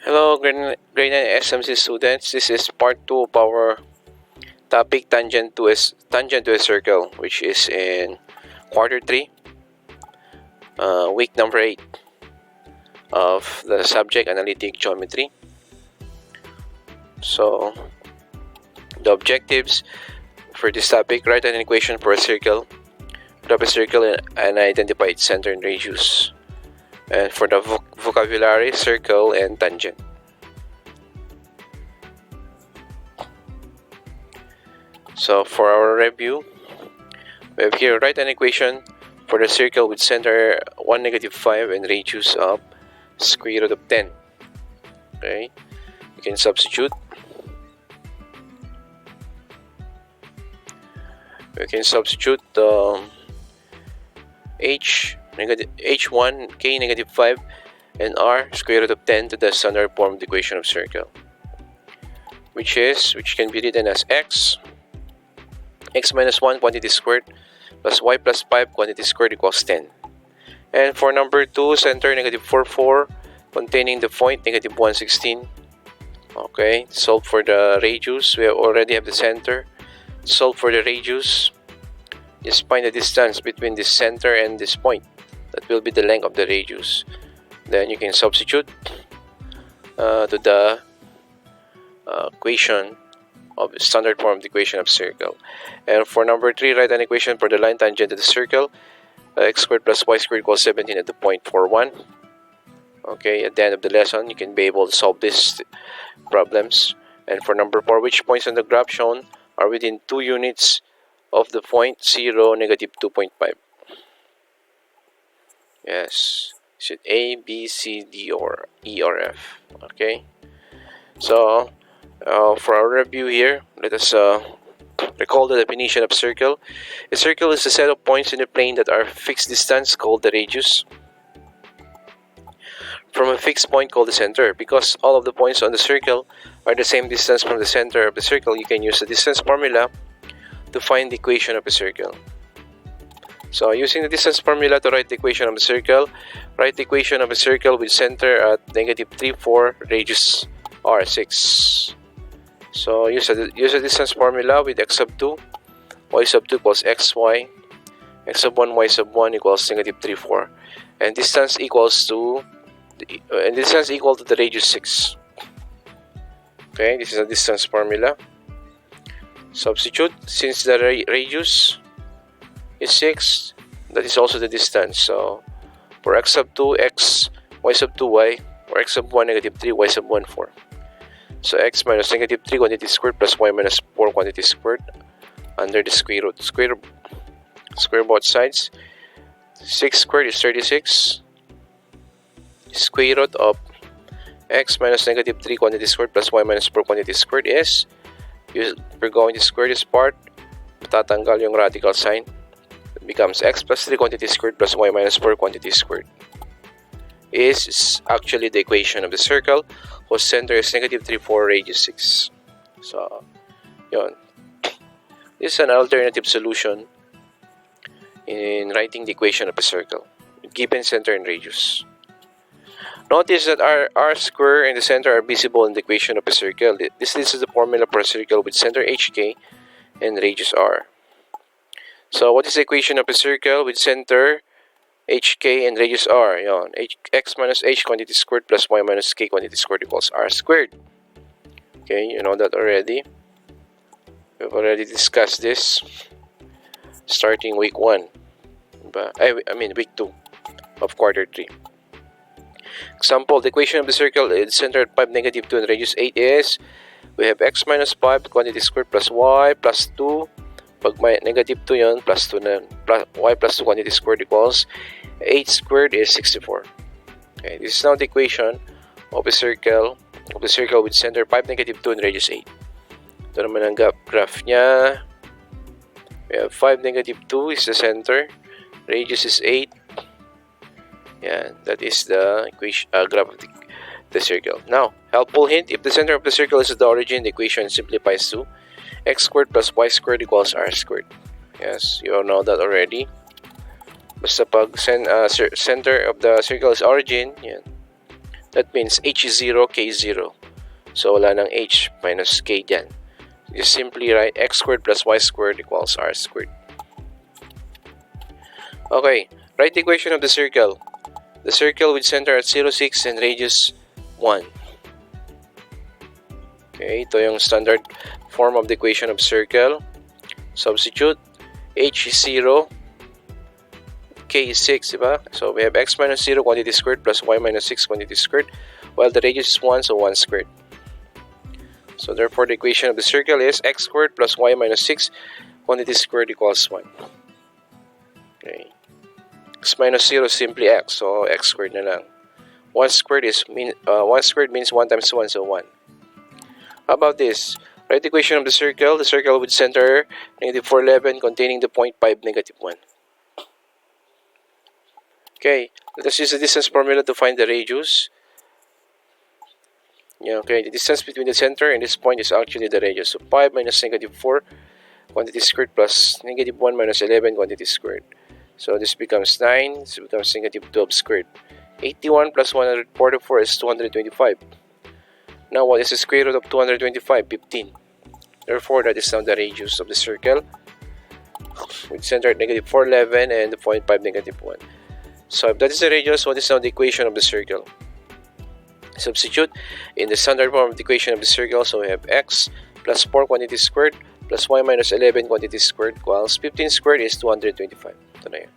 Hello, grade 9 SMC students. This is part 2 of our topic tangent to a circle, which is in quarter 3, week number 8 of the subject Analytic Geometry. So, the objectives for this topic: write an equation for a circle, drop a circle and identify its center and radius. And for the vocabulary, circle and tangent. So for our review, we have here: write an equation for the circle with center 1, -5 and radius of square root of 10. Okay, you can substitute. We can substitute h1 k -5 and r square root of 10 to the standard form of the equation of circle, which can be written as x minus 1 quantity squared plus y plus 5 quantity squared equals 10. And for number 2, center -4, 4 containing the point -1, 16. Okay, solve for the radius. We already have the center. Solve for the radius. Just find the distance between this center and this point. That will be the length of the radius. Then you can substitute to the equation of standard form of the equation of circle. And for number 3, write an equation for the line tangent to the circle. X squared plus y squared equals 17 at the point 4, 1. Okay, at the end of the lesson, you can be able to solve these problems. And for number 4, which points on the graph shown are within 2 units of the point 0, -2.5? Yes, is it A, B, C, D, or E, or F? Okay, so for our review here, let us recall the definition of circle. A circle is a set of points in a plane that are fixed distance called the radius from a fixed point called the center. Because all of the points on the circle are the same distance from the center of the circle, you can use the distance formula to find the equation of a circle. So using the distance formula to write the equation of a circle, write the equation of a circle with center at -3, 4, radius r 6. So use a distance formula with x sub 2, y sub 2 equals xy, x sub 1, y sub 1 equals -3, 4, and distance equal to the radius 6. Okay, this is a distance formula. Substitute, since the radius is 6, that is also the distance. So for x sub 2, x, y sub 2, y, or x sub 1, -3, y sub 1, 4. So x minus -3 quantity squared plus y minus 4 quantity squared under the square root. Square both sides. 6 squared is 36. Square root of x minus -3 quantity squared plus y minus 4 quantity squared is, we're going to square this part, matatanggal yung radical sign. It becomes x plus 3 quantity squared plus y minus 4 quantity squared. Is actually the equation of the circle whose center is -3, 4, radius 6. So, yun. This is an alternative solution in writing the equation of a circle with given center and radius. Notice that r square and the center are visible in the equation of a circle. This is the formula for a circle with center hk and radius r. So what is the equation of a circle with center hk and radius r? Yon, x minus h quantity squared plus y minus k quantity squared equals r squared. Okay, you know that already. We've already discussed this starting week 1. Week 2 of quarter 3. Example, the equation of the circle is centered at 5, -2 and radius 8 is, we have x minus 5 quantity squared plus y plus 2. Pag may -2 yun, plus 2 na, y plus 2 quantity squared equals 8 squared is 64. Okay, this is now the equation of a circle with center 5, -2 and radius 8. Ito naman ang graph niya. We have 5, -2 is the center, radius is 8. Yeah, that is the equation graph of the circle. Now, helpful hint: if the center of the circle is the origin, the equation simplifies to x squared plus y squared equals r squared. Yes, you all know that already. Basta pag center of the circle is origin, yan, That means h is 0, k is 0. So wala ng h minus k dyan. You simply write x squared plus y squared equals r squared. Okay, write the equation of the circle. The circle with center at 0, 6 and radius 1. Okay, ito yung standard form of the equation of circle. Substitute. H is 0. K is 6, diba? So we have x minus 0 quantity squared plus y minus 6 quantity squared, while the radius is 1, so 1 squared. So therefore, the equation of the circle is x squared plus y minus 6 quantity squared equals 1. Okay. X minus 0 is simply x, so x squared na lang. 1 squared means 1 times 1, so 1. How about this? Write the equation of the circle with center negative 4, 11 containing the point 5, negative 1. Okay, let us use the distance formula to find the radius. Yeah, okay, the distance between the center and this point is actually the radius. So 5 minus negative 4 quantity squared plus negative 1 minus 11 quantity squared. So this becomes 9, this becomes negative 12 squared. 81 plus 144 is 225. Now what is the square root of 225? 15. Therefore, that is now the radius of the circle with center at negative 4, 11 and the point 5, negative 1. So if that is the radius, what is now the equation of the circle? Substitute in the standard form of the equation of the circle. So we have x plus 4 quantity squared plus y minus 11 quantity squared equals 15 squared is 225. Ito na yun.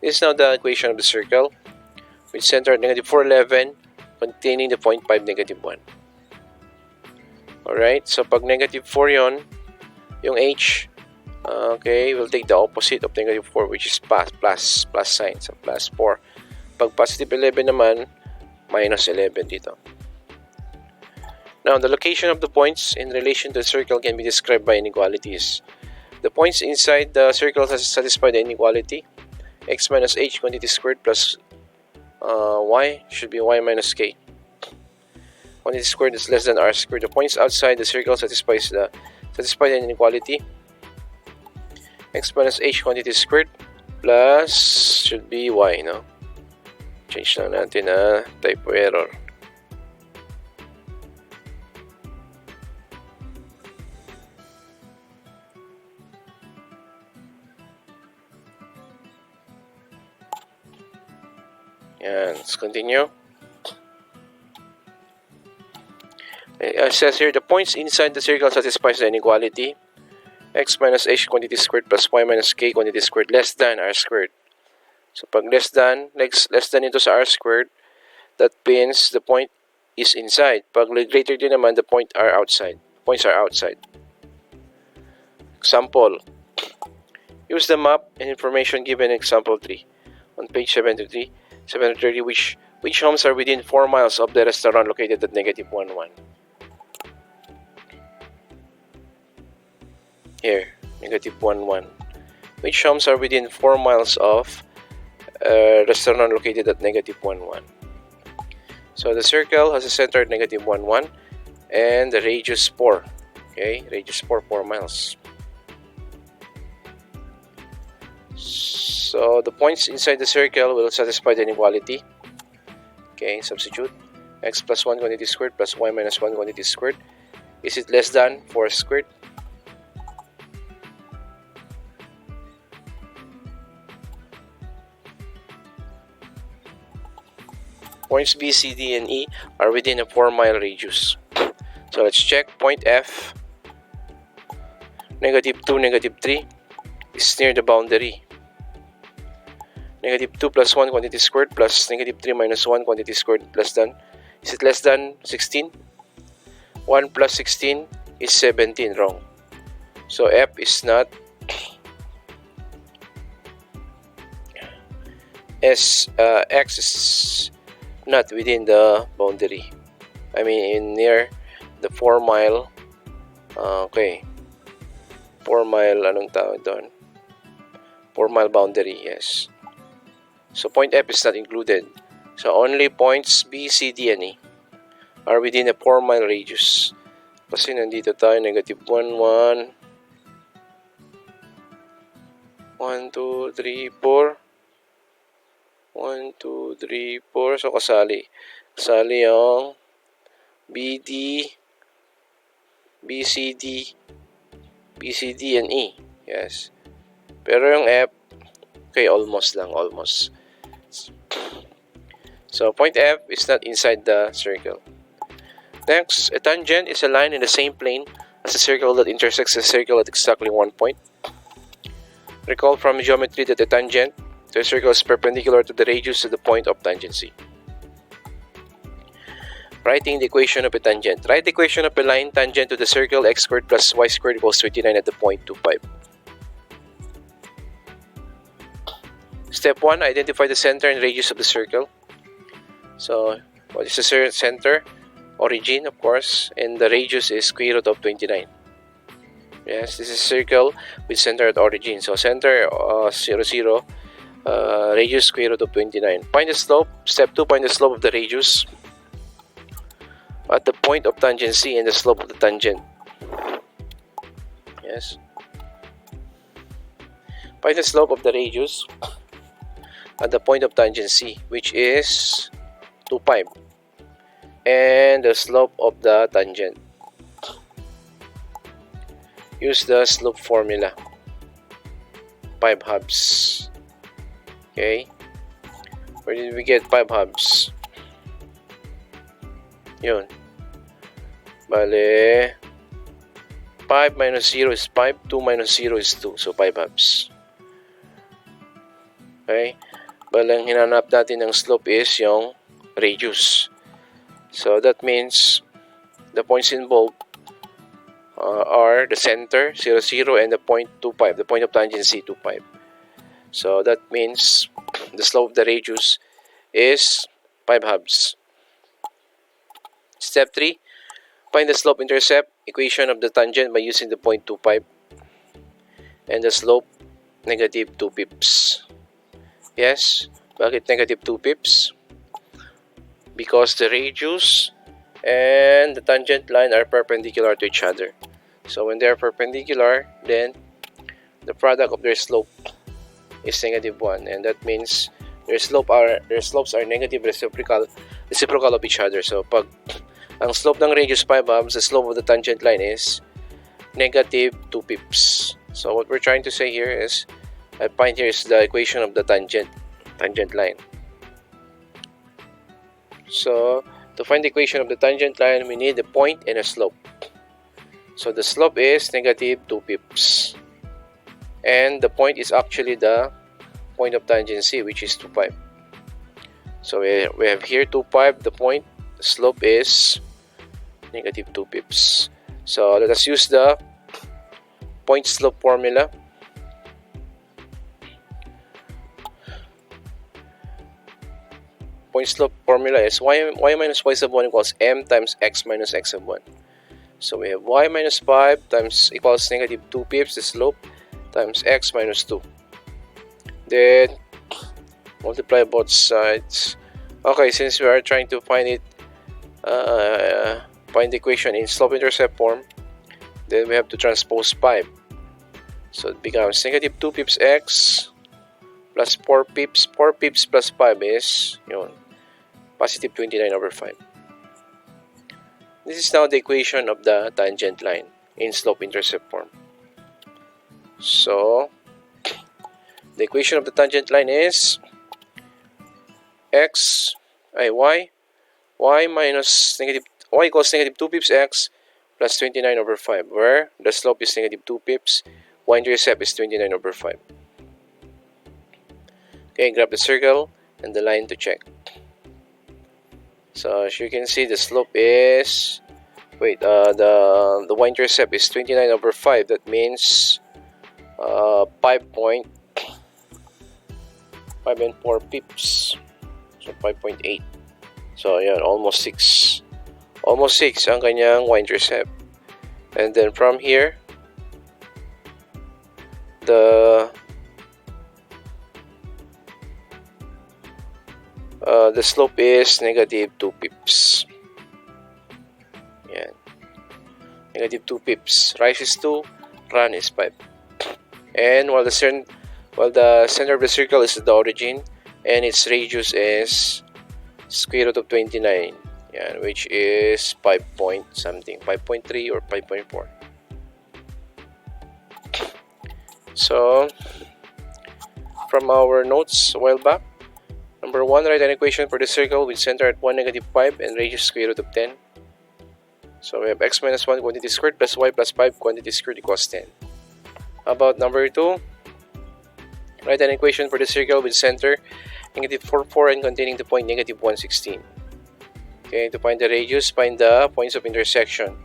This is now the equation of the circle with center at negative 4, 11 containing the point 5, negative 1. Alright, so pag negative 4 yon, yung h, okay, we'll take the opposite of negative 4, which is plus sign, so plus 4. Pag positive 11 naman, minus 11 dito. Now, the location of the points in relation to the circle can be described by inequalities. The points inside the circle satisfy the inequality. X minus h quantity squared plus y should be y minus k. Quantity squared is less than r squared. The points outside the circle satisfy the inequality. X minus h quantity squared plus should be y, no? Change lang natin na typo error. Yan, let's continue. It says here, the points inside the circle satisfies the inequality. X minus h quantity squared plus y minus k quantity squared less than r squared. So pag less than ito sa r squared, that means the point is inside. Pag greater din naman, the points are outside. Example. Use the map and information given in example 3 on page 730, which homes are within 4 miles of the restaurant located at negative 1, 1. Here, negative 1, 1. Which homes are within 4 miles of restaurant located at negative 1, 1. So the circle has a center at negative 1, 1 and the radius 4. Okay, radius 4 miles. So the points inside the circle will satisfy the inequality. Okay, substitute. X plus 1 quantity squared plus y minus 1 quantity squared. Is it less than 4 squared? Points B, C, D, and E are within a 4-mile radius. So let's check. Point F, negative 2, negative 3 is near the boundary. Negative 2 plus 1 quantity squared plus negative 3 minus 1 quantity squared less than. Is it less than 16? 1 plus 16 is 17. Wrong. So F is not X is not within the boundary. I mean near the 4-mile. Okay. 4-mile, anong tawag doon? 4-mile boundary, yes. So point F is not included. So only points B, C, D, and E are within a 4-mile radius. Kasi nandito tayo, negative 1, 1. 1, 2, 3, 4. 1, 2, 3, 4. So kasali Sali yung BD, BCD, BCD, and E. Yes. Pero yung F, okay, almost lang, almost. So, point F is not inside the circle. Next, a tangent is a line in the same plane as a circle that intersects a circle at exactly one point. Recall from geometry that the tangent to a circle is perpendicular to the radius of the point of tangency. Writing the equation of a tangent. Write the equation of a line tangent to the circle x squared plus y squared equals 29 at the point 25. Step 1. Identify the center and radius of the circle. So, what is the center? Origin, of course, and the radius is square root of 29. Yes, this is a circle with center at origin. So, center 0, 0, radius square root of 29. Find the slope. Step 2. Find the slope of the radius at the point of tangency and the slope of the tangent. Yes. Find the slope of the radius at the point of tangency, which is 2 pi, and the slope of the tangent. Use the slope formula. 5 halves. Okay. Where did we get 5 halves? Yun. Bale, 5 minus 0 is 5. 2 minus 0 is 2. So, 5 halves. Okay. Bale, ang hinanap natin ng slope is yung radius. So, that means the points involved are the center, 0, 0, and the point 2, 5. The point of tangency, 2, 5. So, that means the slope of the radius is 5 halves. Step 3. Find the slope intercept equation of the tangent by using the point 2, 5 and the slope negative 2 pips. Yes. Bakit negative 2 pips? Because the radius and the tangent line are perpendicular to each other. So when they are perpendicular, then the product of their slope is negative 1, and that means their slopes are negative reciprocal of each other. So pag ang slope ng radius 5 halves, the slope of the tangent line is negative 2 pips. So what we're trying to say here is, I find here is the equation of the tangent line. So to find the equation of the tangent line, we need a point and a slope. So the slope is negative 2 pips. And the point is actually the point of tangency, which is 2, 5. So we have here 2, 5, the point. The slope is negative 2 pips. So let us use the point slope formula. Point slope formula is y minus y sub 1 equals m times x minus x sub 1. So we have y minus 5 times equals negative 2 pips, the slope, times x minus 2. Then multiply both sides. Okay, since we are trying to find it, find the equation in slope-intercept form, then we have to transpose 5. So it becomes negative 2 pips x plus 4 pips. 4 pips plus 5 is yun, positive 29 over 5. This is now the equation of the tangent line in slope-intercept form. So the equation of the tangent line is y minus negative y equals negative 2 pips x plus 29 over 5, where the slope is negative 2 pips, y-intercept is 29 over 5. Okay, grab the circle and the line to check. So as you can see, the slope is the y-intercept is 29 over 5. That means 5.5 and 4 pips. So 5.8. So yeah, almost 6. Almost 6 ang kanyang y-intercept. And then from here, the slope is negative 2 pips. Yan. Negative 2 pips. Rise is 2, run is 5. And while the center of the circle is the origin, and its radius is square root of 29. Yan, which is 5 point something, 5.3 or 5.4. So, from our notes a while back, number 1, write an equation for the circle with center at 1, -5 and radius square root of 10. So we have x minus 1 quantity squared plus y plus 5 quantity squared equals 10. How about number 2? Write an equation for the circle with center -4, 4 and containing the point -116. Okay, to find the radius, find the points of intersection.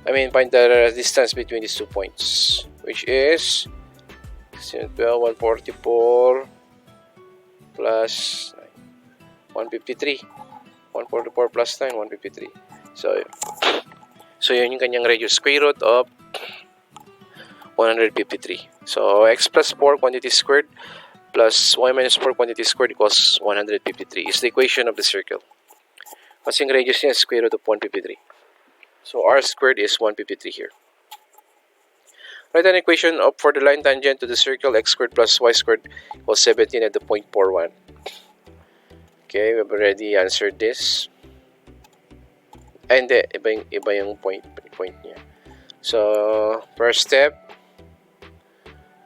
Find the distance between these 2 points, which is 144 plus 153. 144 plus 9, 153. So yun yung kanyang radius, square root of 153. So x plus 4 quantity squared plus y minus 4 quantity squared equals 153 is the equation of the circle. Kasi yung radius niya is square root of 153. So r squared is 153 here. Write an equation for the line tangent to the circle x squared plus y squared equals 17 at the point 41. Okay, we've already answered this. Hindi, iba yung point niya. So, first step,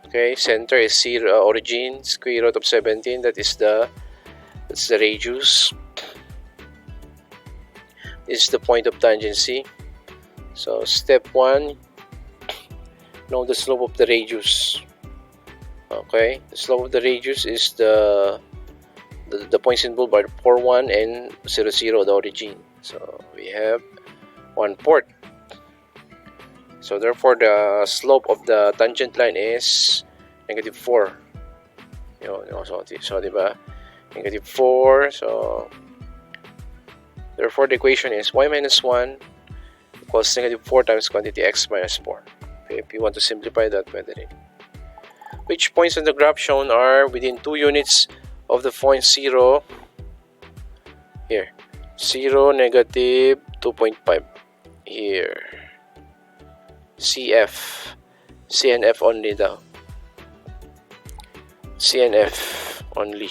okay, center is 0, origin, square root of 17, that's the radius. This is the point of tangency. So, step 1, know the slope of the radius. Okay, the slope of the radius is the points involved are 4, 1 and 0, 0, the origin. So we have 1/4. So therefore the slope of the tangent line is -4. So diba? -4. So therefore the equation is y minus 1 equals -4 times quantity x minus 4. Okay, if you want to simplify that, pwede rin. Which points on the graph shown are within 2 units of the point 0 here? 0, -2.5 here. CF. CNF only daw. CNF only.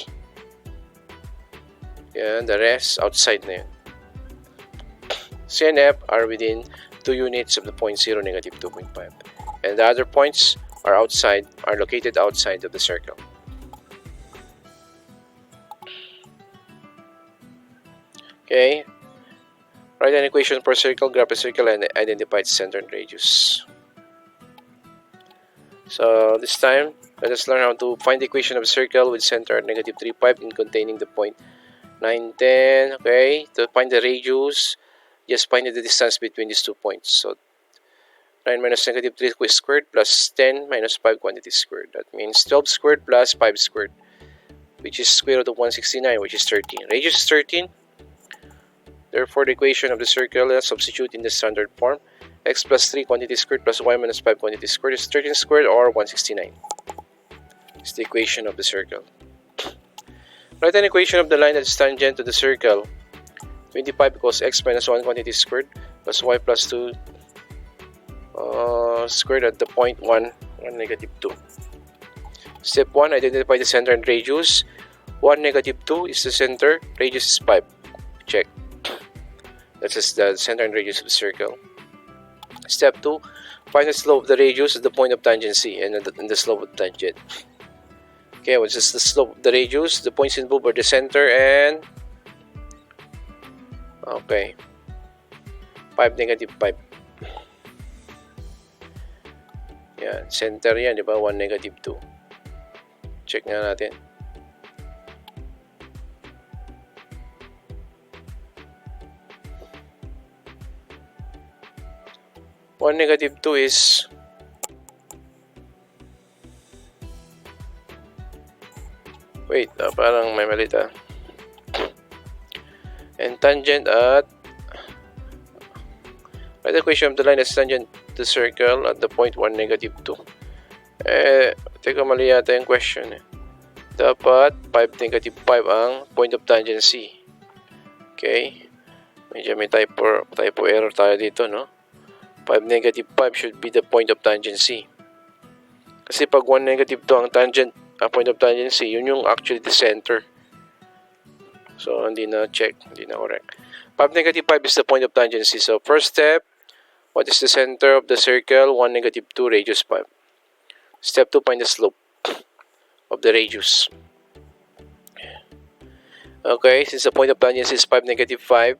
Yan, the rest outside na yun. CNF are within 2 units of the point 0, -2.5. And the other points are located outside of the circle. Okay, write an equation for circle, graph a circle, and identify its center and radius. So this time, let us learn how to find the equation of a circle with center at -3, 5 and containing the point 9, 10. Okay, to find the radius, just find the distance between these 2 points. So 9 minus -3 squared plus 10 minus 5 quantity squared. That means 12 squared plus 5 squared, which is square root of 169, which is 13. Radius is 13. Therefore, the equation of the circle, let's substitute in the standard form. X plus 3 quantity squared plus y minus 5 quantity squared is 13 squared or 169. It's the equation of the circle. Write an equation of the line that is tangent to the circle. 25 equals x minus 1 quantity squared plus y plus 2 squared at the point 1, -2. Step 1, identify the center and radius. 1, -2 is the center, radius is 5. Check. That's the center and radius of the circle. Step 2, find the slope of the radius at the point of tangency and the slope of the tangent. Okay, which is the slope of the radius, the points involved are the center and okay, 5, -5. Yan, center yan, di ba? 1, -2. Check nga natin. 1, -2 is wait, parang may mali ta. And tangent at write the equation of the line that's tangent to the circle at the point 1, -2. Teka, mali yata yung question eh. Dapat 5, -5 ang point of tangency. Okay, medyo may typo error tayo dito, no? 5, -5 should be the point of tangency. Kasi pag 1, -2 ang point of tangency, yun yung actually the center. So, hindi na check. Hindi na correct. 5, negative 5 is the point of tangency. So, first step, what is the center of the circle? 1, negative 2, radius 5. Step 2, find the slope of the radius. Okay, since the point of tangency is 5, negative 5,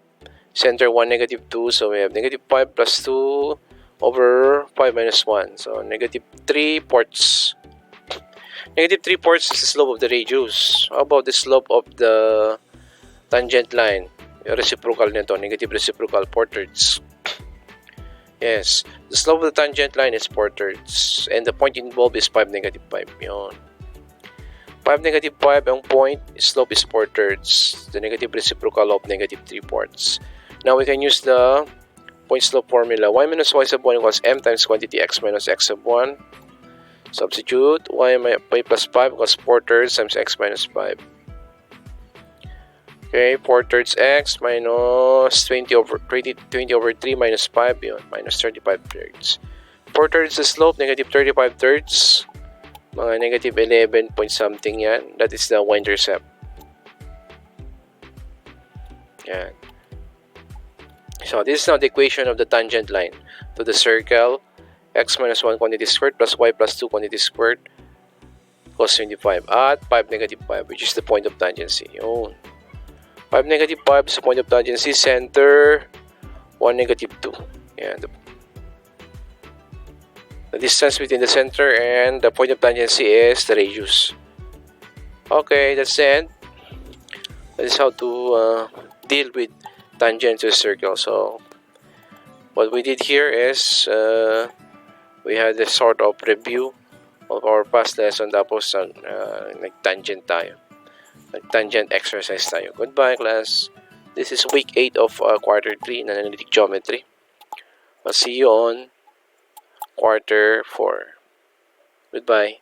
center 1, negative 2, so we have negative 5 plus 2 over 5 minus 1. So, negative 3 ports. Negative 3 ports is the slope of the radius. How about the slope of the tangent line? Yung reciprocal nito, negative reciprocal, 4/3. Yes, the slope of the tangent line is 4/3. And the point involved is 5, negative 5. Yun. 5, negative 5, ang point, slope is 4/3. The negative reciprocal of negative 3 ports. Now, we can use the point slope formula. Y minus y sub 1 equals m times quantity x minus x sub 1. Substitute. Y plus 5 equals 4/3 times x minus 5. Okay, 4/3 x minus 20 over 3 minus 5, yun, minus 35/3. 4/3 the slope, negative 35/3. Mga negative 11 point something yan. That is the y-intercept. Yan. So, this is now the equation of the tangent line to the circle. X minus 1 quantity squared plus y plus 2 quantity squared equals 25 at 5, negative 5, which is the point of tangency. Yun. 5, negative 5 is the point of tangency. Center 1, negative 2. Yeah, the distance between the center and the point of tangency is the radius. Okay, that's the end. That is how to deal with tangent to a circle. So, what we did here is we had a sort of review of our past lesson, tapos nag-tangent tayo. Nag-tangent exercise tayo. Goodbye, class. This is week 8 of quarter 3 in Analytic Geometry. I'll see you on quarter 4. Goodbye.